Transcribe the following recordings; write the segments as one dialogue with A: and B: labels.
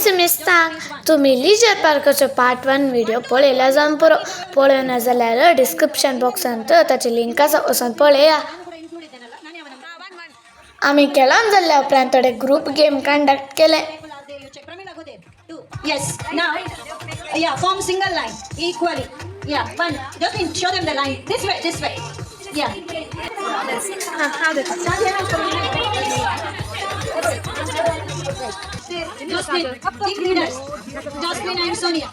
A: semestang तुम्ही leisure पार्कचं part 1 video पळयला जावन पुरो पळयोना जाल्यार डिस्क्रिप्शन बॉक्सांत ताची लिंक आसा वचून पळया. आमी केळोन जाल्ल्या उपरांत थोडे ग्रुप गेम कंडक्ट केले.
B: Yes, now, yeah, form single line, equally. Yeah, one, just show them the line. This way. Yeah. Jocelyn and Sonia.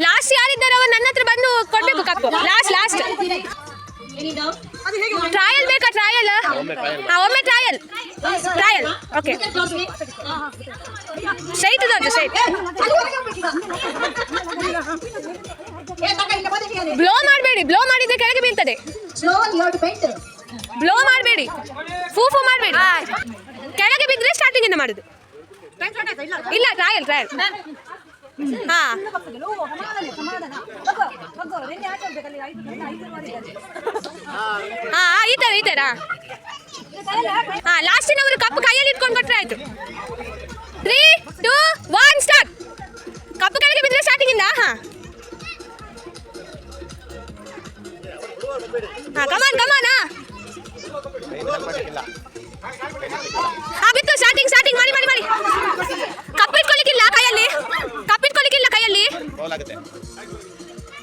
C: Last ಯಾರಿದ್ದಾರೆ ಅವರು ನನ್ನ ಹತ್ರ ಬಂದು ಕೊಡ್ಬೇಕು cup. Last
B: Any doubt?
C: Trial ಬೇಕಾ? ಟ್ರಯಲ್ ಒಮ್ಮೆ ಟ್ರಯಲ್ ಓಕೆ. ಸ್ಟ್ರೈಟ್ ಬ್ಲೋ ಮಾಡಬೇಡಿ. Blow ಮಾಡಿದ್ರೆ ಕೆಳಗೆ ಬೀಳ್ತದೆ. ಬ್ಲೋ ಮಾಡಬೇಡಿ, ಫೂ ಮಾಡಬೇಡಿ. ಕೆಳಗೆ ಬಿದ್ದರೆ ಸ್ಟಾರ್ಟಿಂಗ್ ಇಂದ ಮಾಡುದು. ಇಲ್ಲ, ಟ್ರಯಲ್ ಹಾ. ಈ ತರ ಹಾ. ಲಾಸ್ಟಿನವರು ಕಪ್ಪು ಕೈಯಲ್ಲಿ ಇಟ್ಕೊಂಡು ಕೊಟ್ರೆ ಆಯ್ತು. 3, 2, 1 ಸ್ಟಾರ್ಟ್. ಕಪ್ಪು ಕೆಳಗೆ ಬಿದ್ದರೆ ಸ್ಟಾರ್ಟಿಂಗ್ ಇಂದ. ಕಮಾನ್ ಬಿತ್ತು. ಸ್ಟಾರ್ಟಿಂಗ್ ಮಾಡಿ. ಕಪ್ಪು ಇಟ್ಕೊಳ್ಳಿಕ್ಕಿಲ್ಲ ಕೈಯಲ್ಲಿ.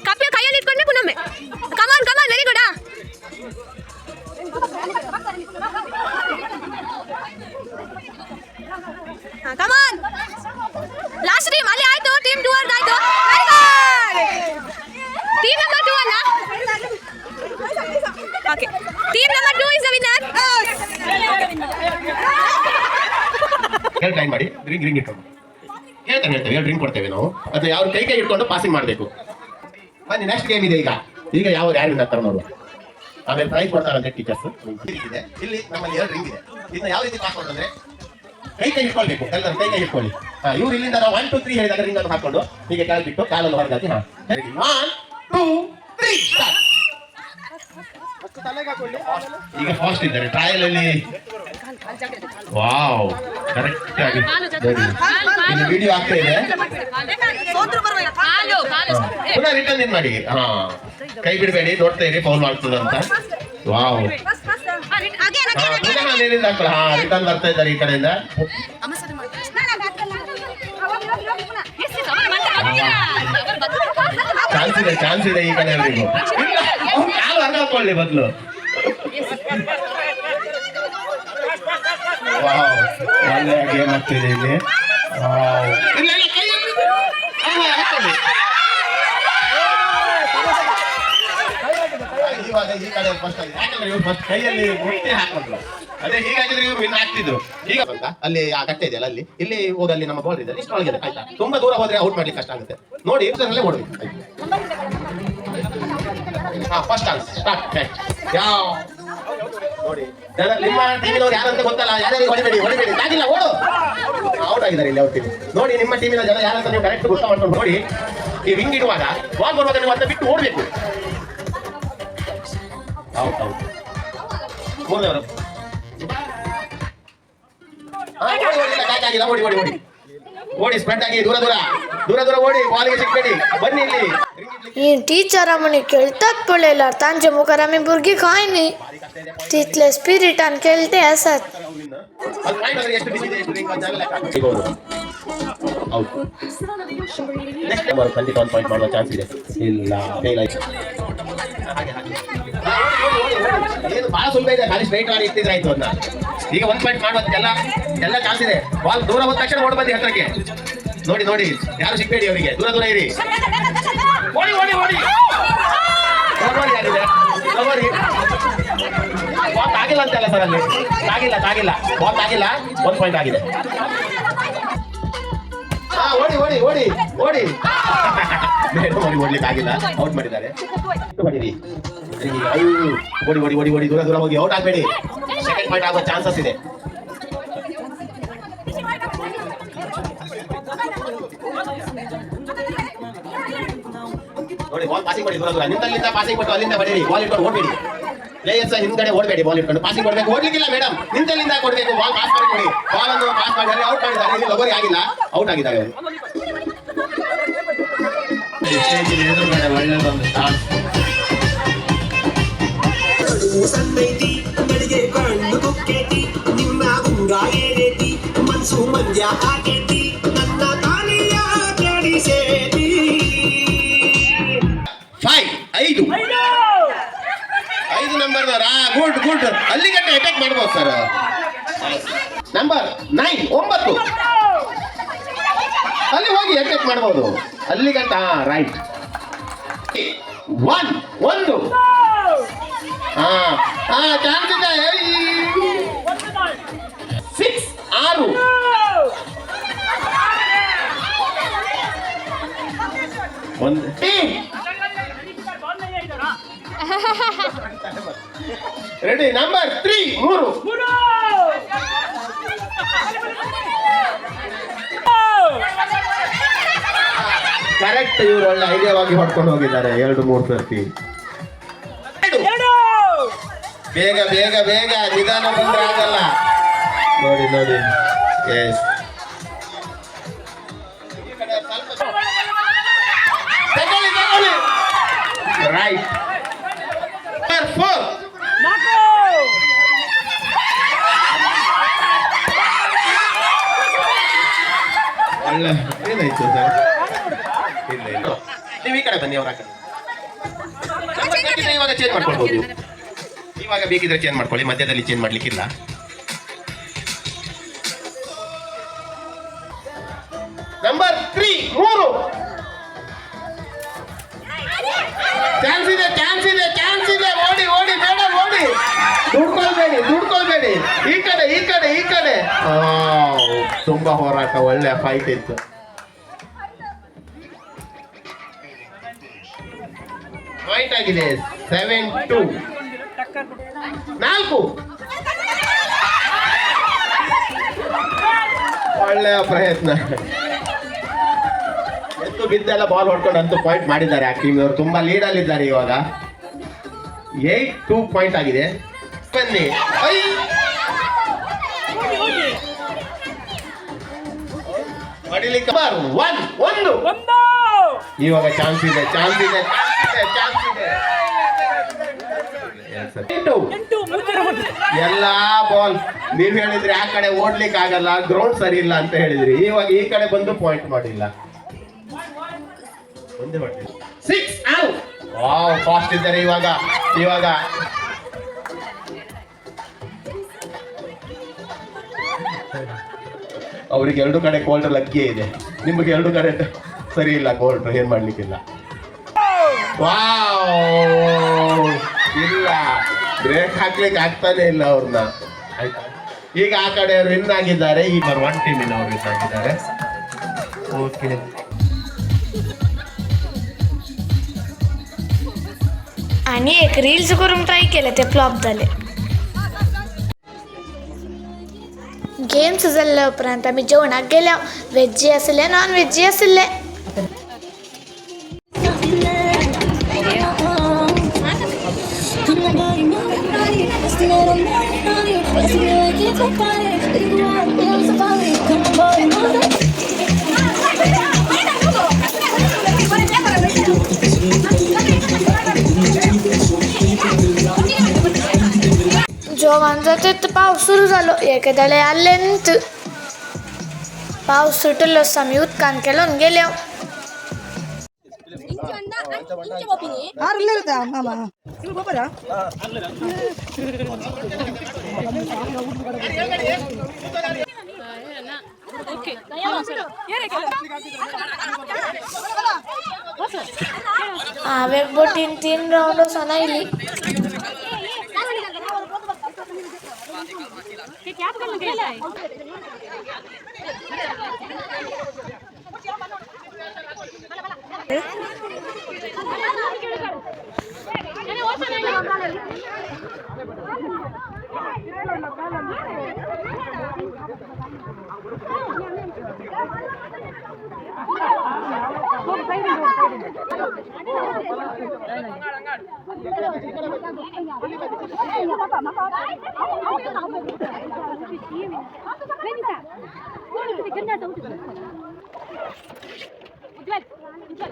C: ಕಪ್ಪು ಕೈಯಲ್ಲಿ ಇಟ್ಕೊಂಡ್ರೆ ಪುನೊಮ್ಮೆ. ಕಮಾನ್ ವೆರಿ ಗುಡ್. ಕಮಾನ್. ಲಾಸ್ಟ್ ಟೀಮ್ ಅಲ್ಲಿ ಆಯ್ತು. ಟೀಮ್ 2 ಆಯ್ತು. Very good. ಟೀಮ್ ನಂಬರ್ 2 ಅಲ್ಲ. Okay, team number 2 is the winner.
D: Time ಮಾಡಿ ಡ್ರಿಂಕ್ ಇಟ್ಕೊಂಡು ಹೇಳ್ತೇವೆ ಡ್ರಿಂಕ್ ಕೊಡ್ತೇವೆ ನಾವು. ಅದು ಯಾವ ಕೈ ಇಟ್ಕೊಂಡು ಪಾಸಿಂಗ್ ಮಾಡಬೇಕು. ಬನ್ನಿ, ನೆಕ್ಸ್ಟ್ ಗೇಮ್ ಇದೆ. ಈಗ ಯಾರು ವಿನ್ನರ್ ನೋಡುವ. ಆಮೇಲೆ ಪ್ರೈಸ್ ಕೊಡ್ತಾರಂತೆ ಟೀಚರ್ಸ್. ಇಲ್ಲಿ ನಮ್ಮಲ್ಲಿ 2 ರಿಂಗ್ ಇದೆ. ಇದನ್ನ ಯಾವ ರೀತಿ ಪಾಸ್ ಮಾಡ್ತಂದ್ರೆ ಕೈ ಇಟ್ಕೊಳ್ಬೇಕು. ಎಲ್ಲರೂ ಕೈ ಇಟ್ಕೊಳ್ಳಿ. ಇವ್ರು ಇಲ್ಲಿಂದ ನಾವು 1 2 3 ಹೇಳಿದಾಗ ರಿಂಗ್ ಅನ್ನು ಹಾಕೊಂಡು ಹೀಗೆ ಕಾಲು ಬಿಟ್ಟು ಕಾಲನ್ನು ಹೊರಗಾಕಿ 1 2 3 ಸ್ಟಾರ್ಟ್. ಈಗ ಫಾಸ್ಟ್ ಇದ್ದಾರೆ ಟ್ರಯಲ್ ಅಲ್ಲಿ. ವಾವ್, ಕರೆಕ್ಟ್ ಆಗಿ ಇಲ್ಲಿ ವಿಡಿಯೋ ಆಗ್ತಾ ಇದೆ. ಪುನಃ ರಿಟರ್ನ್ ಏನ್ ಮಾಡಿ. ಕೈ ಬಿಡಬೇಡಿ, ನೋಡ್ತಾ ಇರಿ ಫೌಲ್ ಮಾಡ್ತದ ಅಂತ. ವಾವ್, ಪುನಃ ನೀರಿಂದ ಹಾಕೊಳ್ಳ. ರಿಟರ್ನ್ ಬರ್ತಾ ಇದ್ದಾರೆ ಈ ಕಡೆಯಿಂದ. ಚಾನ್ಸ್ ಇದೆ ಈ ಕಡೆ ಎಲ್ರಿಗೂ. ಕಾಲು ಹೊರಗೆ ಹಾಕೊಳ್ಳಿ ಬದಲು. ಒಳ್ಳೆ ಗೇಮ್ ಆಗ್ತಿದೆ ಇಲ್ಲಿ. ಇವಾಗ ಈ ಕಡೆ ಫಸ್ಟ್ ಕೈಯಲ್ಲಿ ಮುಟ್ಟಿ ಹಾಕೊಂಡ್ರು. ಅದೇ ಹೀಗಾಗಿದ್ರೆ ಇವ್ರು ವಿನ್ ಆಗ್ತಿದ್ರು. ಈಗ ಅಲ್ಲಿ ಆ ಕಟ್ಟೆ ಇದೆಯಲ್ಲ, ಇಲ್ಲಿ ಹೋದಲ್ಲಿ ನಮ್ಮ ಬಾಲ್ ಇದೆ. ಇಷ್ಟು ಒಳಗಿದೆ ಆಯ್ತಾ. ತುಂಬಾ ದೂರ ಹೋದ್ರೆ ಔಟ್ ಮಾಡ್ಲಿಕ್ಕೆ ಕಷ್ಟ ಆಗುತ್ತೆ. ನೋಡಿ ಇಷ್ಟರಲ್ಲೇ ಓಡ್ಬೇಕು. First chance start. ನೋಡಿ, ನಿಮ್ಮ ಟೀಮಿನವ್ರು ಯಾರಂತ ಗೊತ್ತಲ್ಲ. ಯಾರು ಹೊಡಿಬೇಡಿ. ಆಗಿಲ್ಲ, ಓಡು. ಔಟ್ ಆಗಿದ್ದಾರೆ ಇಲ್ಲಿ ಅವ್ರ ಟೀಮ್. ನೋಡಿ, ನಿಮ್ಮ ಟೀಮಿನ ಜನ ಯಾರಂತ ನೀವು ಕರೆಕ್ಟ್ ಗೊತ್ತ ಮಾಡ್ಕೊಂಡು ನೋಡಿ. ಈ ರಿಂಗ್ ಇಡುವಾಗ ಬಾಲ್ ಬರುವಾಗ ನೀವು ಅದನ್ನ ಬಿಟ್ಟು ಓಡ್ಬೇಕು. ಔಟ್ ಮೂರನೇವರು. ಓಡಿ ಸ್ಪ್ರೆಡ್ ಆಗಿ ದೂರ ಓಡಿ. ಬಾಲ್ಗೆ ಸಿಕ್ಬೇಡಿ. ಬನ್ನಿ ಇಲ್ಲಿ.
A: ही टीचर आम्ही खेळतात पळयला. तांचे मुखार आमी भुरगीं खंय न्ही. तितले स्पिरिटान खेळटे आसात.
D: ಮಾಡುವ ಚಾನ್ಸ್ ಇದೆ. ಇಲ್ಲ, ಏನು ಬಹಳ ಸುಲಭ ಇದೆ. ಖಾಲಿ ಸ್ಟ್ರೈಟ್ ಮಾಡಿ ಇಟ್ಟಿದ್ರೆ ಆಯ್ತು. ಅದನ್ನ ಈಗ 1 ಪಾಯಿಂಟ್ ಮಾಡುವಂತೆಲ್ಲ ಚಾನ್ಸ್ ಇದೆ. ಬಾಲ್ ದೂರ ಹೋದ ತಕ್ಷಣ ಓಡ್ ಬಂದಿ ಹತ್ರಕ್ಕೆ. ನೋಡಿ, ಯಾರು ಸಿಗ್ಬೇಡಿ ಅವರಿಗೆ. ದೂರ ಇರಿ. ಓಡಿ ಯಾರಿದೆ ಬಾಲ್ ಆಗಿಲ್ಲ ಅಂತಲ್ಲ ಸರ್. ಅಲ್ಲಿ ತಾಗಿಲ್ಲ ಬಾಲ್ ಆಗಿಲ್ಲ. 1 ಪಾಯಿಂಟ್ ಆಗಿದೆ. ಓಡಿ ಓಡ್ಲಿಕ್ಕೆ ಆಗಿಲ್ಲ. ಔಟ್ ಮಾಡಿದ್ದಾರೆ. ಓಡಿ ದೂರ ಹೋಗಿ ಔಟ್ ಆಗಬೇಡಿ. ಸೆಕೆಂಡ್ ಪಾಯಿಂಟ್ ಆಗೋ ಚಾನ್ಸಸ್ ಇದೆ. ನೋಡಿ, ಬಾಲ್ ಪಾಸಿಂಗ್ ಮಾಡಿ ದೂರ ನಿಂತಲ್ಲಿಂದ ಪಾಸಿಂಗ್ ಕೊಟ್ಟು ಅಲ್ಲಿಂದ ಬಡೀರಿ. ಬಾಲ್ ಇಟ್ಕೊಂಡು ಓಡಬೇಡಿ. ಪ್ಲೇಯರ್ಸ್ ಹಿಂದ್ಗಡೆ ಓಡಬೇಡಿ. ಬಾಲ್ ಇಟ್ಕೊಂಡು ಪಾಸಿಂಗ್ ಕೊಡಬೇಕು. ಓಡ್ಲಿಕ್ಕಿಲ್ಲ ಮೇಡಮ್, ನಿಂತಲ್ಲಿಂದ ಕೊಡಬೇಕು. ಬಾಲ್ ಪಾಸ್ ಮಾಡಿ ಕೊಡಿ. ಬಾಲ್ ಅನ್ನು ಪಾಸ್ ಮಾಡಿ ಔಟ್ ಮಾಡಿದ್ದಾರೆ. ಇಲ್ಲಿ ಲಗೋರಿ ಆಗಿಲ್ಲ, ಔಟ್ ಆಗಿದ್ದಾರೆ. ಸ್ಟೇಜಿನ ಎದುರುಗಡೆ ಒಳ್ಳೆದೊಂದು ಚಾನ್ಸ್.
E: ಸನ್ನೈತಿ ನಡಿಗೆ ಕಣ್ಣು ಕುಕ್ಕೇತಿ ನಿಮ್ಮ ಗುಂಗ ಏನೇತಿ ಮನ್ಸು ಮಂದ್ಯ ಆಗೇತಿ ನನ್ನ ತಾನಿಯ ಕೆಡಿಸೇತಿ.
D: 5 ನಂಬರ್ದವ್ರ ಗುಡ್ ಗುಡ್ ಅಲ್ಲಿಗಟ್ಟೆ ಅಟ್ಯಾಕ್ ಮಾಡ್ಬೋದು ಸರ್. ನಂಬರ್ 9 ಅಲ್ಲಿ ಹೋಗಿ ಅಟ್ಯಾಕ್ ಮಾಡ್ಬೋದು ಅಲ್ಲಿಗಂಟ. ರೈಟ್ 1 ಚಾನ್ಸ್ ಇದೆ. 6 ಒಂದು ರೆಡಿ. Number 3 correct. ಇವರು ಒಳ್ಳೆ ಐಡಿಯಾವಾಗಿ ಹೊಡ್ಕೊಂಡು ಹೋಗಿದ್ದಾರೆ 2-3 ಸರ್ತಿ. ಬೇಗ ಬೇಗ ಬೇಗ ನಿಧಾನ ಬಂದ್ರೆ ಆಗಲ್ಲ. ನೋಡಿ ನೋಡಿ. ಎಸ್ ತಗೊಳ್ಳಿ ತಗೊಳ್ಳಿ. ರೈಟ್. ನಂಬರ್ 4 ಒಳ್ಳೆ ಏನಾಯ್ತು ಸರ್? ಇಲ್ಲ ಇಲ್ಲ, ನೀವು ಈ ಕಡೆ ಬನ್ನಿ, ಅವ್ರ ಕಡೆ. ಇವಾಗ ಚೇಂಜ್ ಮಾಡ್ಕೊಳ್ಬೋದು. ಇವಾಗ ಬೇಕಿದ್ರೆ ಚೇಂಜ್ ಮಾಡ್ಕೊಳ್ಳಿ, ಮಧ್ಯದಲ್ಲಿ ಚೇಂಜ್ ಮಾಡ್ಲಿಕ್ಕಿಲ್ಲ. ನಂಬರ್ 3 ಚಾನ್ಸ್ ಇದೆ ಚಾನ್ಸ್ ಇದೆ ಚಾನ್ಸ್ ಇದೆ. ಓಡಿ ಓಡಿ ಮೇಡಮ್ ಓಡಿ. ದುಡ್ಕೊಳ್ಬೇಡಿ. ಈ ಕಡೆ ಈ ಕಡೆ ಈ ಕಡೆ. ತುಂಬಾ ಹೋರಾಟ, ಒಳ್ಳೆ ಫೈಟ್ ಇತ್ತು. ಪಾಯಿಂಟ್ ಆಗಿದೆ 7-2. 4 ಒಳ್ಳೆಯ ಪ್ರಯತ್ನ. ಎತ್ತು ಬಿದ್ದೆಲ್ಲ ಬಾಲ್ ಹೊಡ್ಕೊಂಡು ಅಂತೂ ಪಾಯಿಂಟ್ ಮಾಡಿದ್ದಾರೆ. ಆ ಟೀಮ್ ಅವರು ತುಂಬಾ ಲೀಡ್ ಅಲ್ಲಿದ್ದಾರೆ ಇವಾಗ. 8-2 ಪಾಯಿಂಟ್ ಆಗಿದೆ. ಬನ್ನಿ. ಹೊಡಿಲಿಕ್ಕೆ 1 ಇವಾಗ ಚಾನ್ಸ್ ಇದೆ ಚಾನ್ಸ್ ಇದೆ ಚಾನ್ಸ್ ಇದೆ. ಎಲ್ಲಾ ಬಾಲ್ ನೀವ್ ಹೇಳಿದ್ರಿ ಆ ಕಡೆ ಓಡ್ಲಿಕ್ಕೆ ಆಗಲ್ಲ, ಗ್ರೌಂಡ್ ಸರಿ ಇಲ್ಲ ಅಂತ ಹೇಳಿದ್ರಿ. ಇವಾಗ ಈ ಕಡೆ ಬಂದು ಪಾಯಿಂಟ್ ಮಾಡಿಲ್ಲ. 6 ಔಟ್. ಫಾಸ್ಟ್ ಇದ್ದಾರೆ ಇವಾಗ. ಅವ್ರಿಗೆ 2 ಕಡೆ ಕೋಲ್ಡ್ ಲಕ್ಕಿ ಇದೆ, ನಿಮಗೆ 2 ಕಡೆ ಸರಿ ಇಲ್ಲ ಕೋಲ್ಡ್, ಏನ್ ಮಾಡ್ಲಿಕ್ಕಿಲ್ಲ. ಇಲ್ಲ, ಬ್ರೇಕ್ ಹಾಕ್ಲಿಕ್ಕೆ ಆಗ್ತಾನೆ ಇಲ್ಲ ಅವ್ರನ್ನ. ಆಯ್ತಾ, ಈಗ ಆ ಕಡೆ ವಿನ್ ಆಗಿದ್ದಾರೆ. ಈಗ 1 ಟೀಮಿನ ಅವ್ರು ವಿನ್ ಆಗಿದ್ದಾರೆ. ಓಕೆ,
A: आणि एक रील्स करून ट्राय केलं ते फ्लॉप झाले. गेम्स झाल्या उपरांत आम्ही जेवणाक गेल्या. व्हेजी आसले नॉन व्हेजी आसले. जेवण जाते तर पाऊस सुरू झालो. एकेदाळे आलेंत पाऊस सुटलो आम्ही उदकान केलो गेलो. वेग बोटीन 3 राउंड सना इली.
C: क्या करना है? उज्ज्वल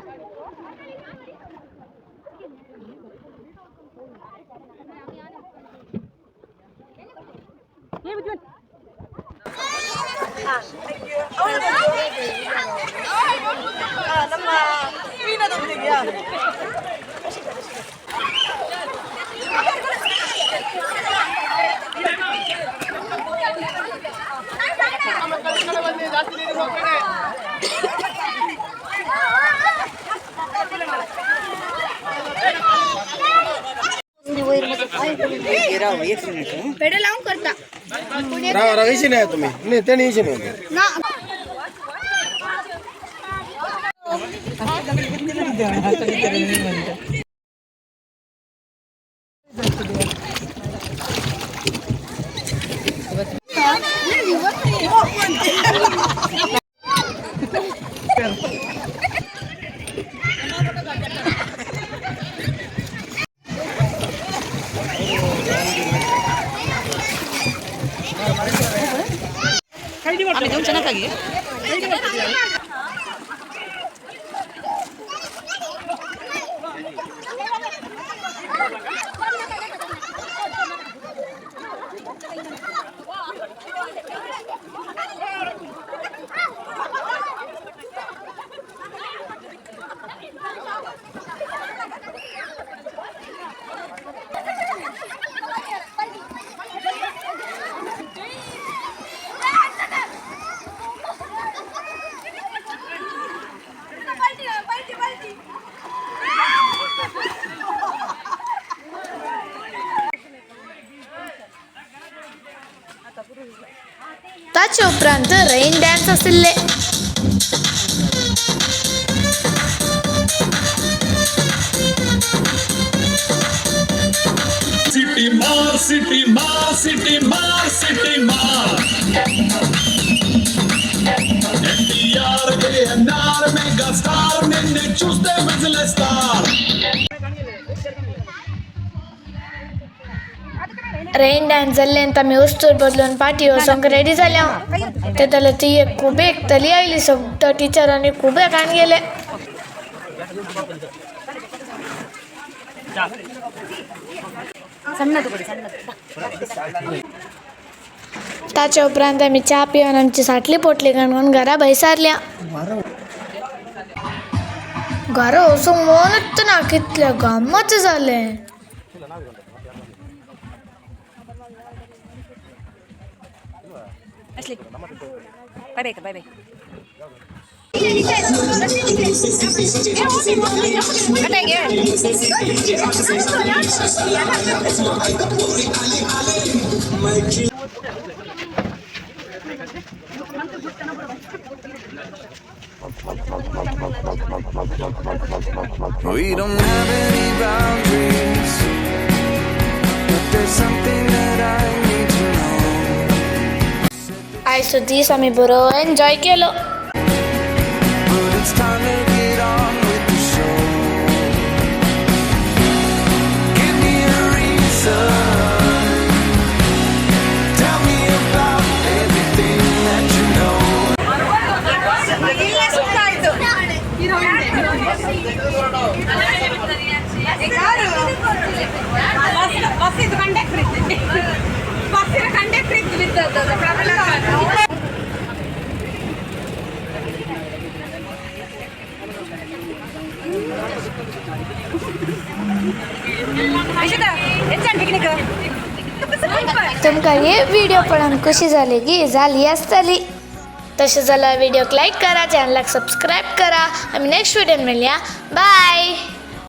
C: पेढे लावून करता
F: रवीशी नाही तुम्ही नाही ते नाही
C: ना
A: ताचे उपरांत रेन डान्स आशिल्ले.
G: सिटी मार सिटी मार सिटी मार सिटी मार ఎన్టీఆర్ ఏఎన్ఆర్ మెగా స్టార్ నిన్ను చూస్తే విజిల్ స్టార్
A: रेन डान्स जाल्ले आनी आमी वस्तूर बदलून पाटी वचोंक रेडी जाल्या. ते जाल्यार ती एक खुबेक तली आयली. सगळ्या टिचरांनी खुबेक आनी गेले. ताचे उपरांत आमी च्या पिवन आमची साटली पोटली काणून घरा भायर सारल्या. घरा वचूंक मनूच ना, कितले गम्मत जालें.
C: Bye bye bye
H: We don't have any boundaries, but there's something that I need to know.
A: आयचो दीस आमी बरो enjoy Kelo.
H: But it's time to get on with the show. Give me a reason. Tell me about everything that you know.
A: तुमकां हे video पळोवन कशी जाली की जाली आसतली. तशें जाल्यार व्हिडिओक लायक करा, चॅनलाक सबस्क्रायब करा. आमी नेक्स्ट व्हिडिओन मेळया. बाय.